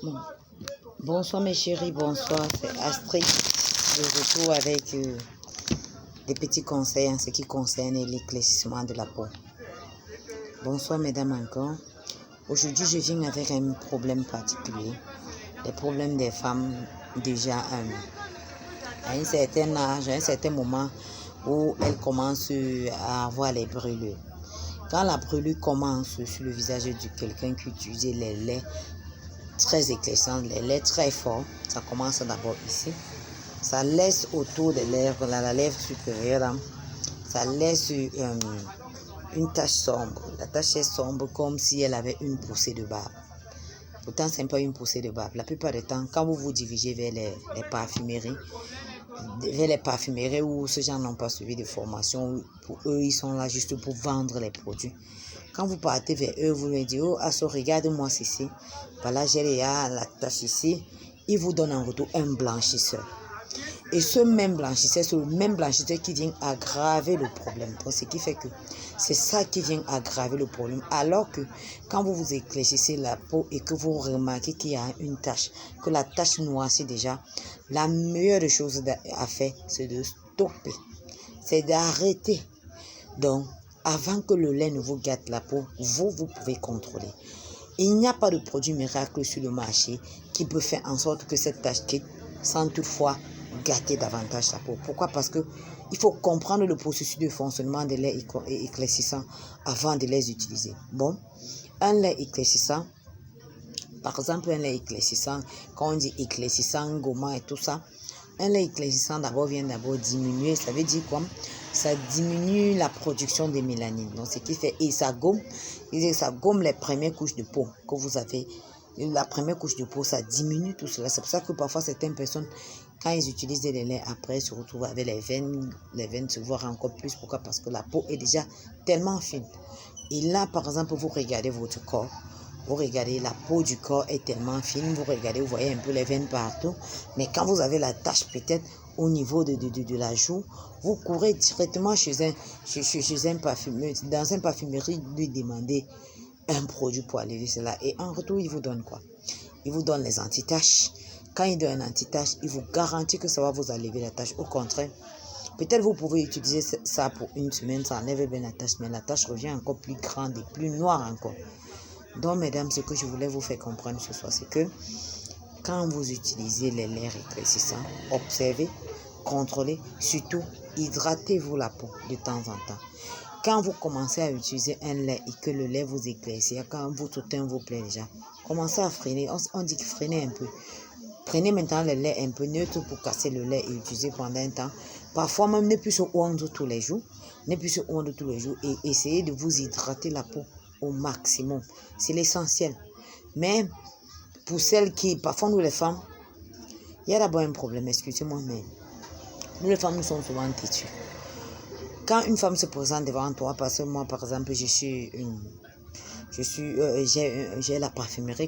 Bon. Bonsoir mes chéris, bonsoir, c'est Astrid de retour avec des petits conseils en ce qui concerne l'éclaircissement de la peau. Bonsoir mesdames encore. Aujourd'hui je viens avec un problème particulier, les problèmes des femmes déjà à un certain âge, à un certain moment où elles commencent à avoir les brûlures. Quand la brûlure commence sur le visage de quelqu'un qui utilise les laits très éclaircissants, les laits très forts, ça commence d'abord ici. Ça laisse autour des lèvres, la lèvre supérieure, là, ça laisse une tache sombre. La tache est sombre comme si elle avait une poussée de barbe. Pourtant, ce n'est pas une poussée de barbe. La plupart du temps, quand vous vous dirigez vers les parfumeries où ces gens n'ont pas suivi de formation, pour eux, ils sont là juste pour vendre les produits. Quand vous partez vers eux, vous leur dites, oh, Asso, regarde-moi ceci. Voilà, j'ai la tache ici. Ils vous donnent en retour un blanchisseur. Et ce même blanchisseur, c'est le même blanchisseur qui vient aggraver le problème. Donc, ce qui fait que c'est ça qui vient aggraver le problème. Alors que quand vous vous éclaircissez la peau et que vous remarquez qu'il y a une tache, que la tache noircit déjà, la meilleure chose à faire, c'est de stopper. C'est d'arrêter. Donc, avant que le lait ne vous gâte la peau, vous pouvez contrôler. Il n'y a pas de produit miracle sur le marché qui peut faire en sorte que cette tache quitte sans toutefois gâter davantage la peau. Pourquoi? Parce que il faut comprendre le processus de fonctionnement des laits éclaircissants avant de les utiliser. Bon, un lait éclaircissant, par exemple un lait éclaircissant, quand on dit éclaircissant, gommant et tout ça, un lait éclaircissant vient d'abord diminuer, ça veut dire quoi? Ça diminue la production de mélanine. Donc ce qui fait, et ça gomme les premières couches de peau que vous avez. La première couche de peau, ça diminue tout cela. C'est pour ça que parfois certaines personnes, quand ils utilisent des laits, après se retrouvent avec les veines se voient encore plus. Pourquoi? Parce que la peau est déjà tellement fine. Et là, par exemple, vous regardez votre corps. Vous regardez, la peau du corps est tellement fine. Vous regardez, vous voyez un peu les veines partout. Mais quand vous avez la tache peut-être au niveau de la joue, vous courez directement chez un parfumeur, dans une parfumerie, lui demander un produit pour alléger cela. Et en retour, il vous donne quoi? Il vous donne les anti-taches. Quand il donne un anti-tache, il vous garantit que ça va vous alléger la tache. Au contraire, peut-être vous pouvez utiliser ça pour une semaine, ça enlève bien la tache, mais la tache revient encore plus grande et plus noire encore. Donc, mesdames, ce que je voulais vous faire comprendre ce soir, c'est que quand vous utilisez les laits éclaircissants, observez, contrôlez, surtout hydratez-vous la peau de temps en temps. Quand vous commencez à utiliser un lait et que le lait vous éclaircit, quand votre teint vous plaît déjà, commencez à freiner. On dit que freinez un peu. Prenez maintenant le lait un peu neutre pour casser le lait et utiliser pendant un temps. Parfois même, ne plus se oindre tous les jours. Et essayez de vous hydrater la peau au maximum. C'est l'essentiel. Mais pour celles qui, parfois nous les femmes, il y a d'abord un problème, excusez-moi, mais nous les femmes, nous sommes souvent têtues. Quand une femme se présente devant toi, parce que moi, par exemple, j'ai la parfumerie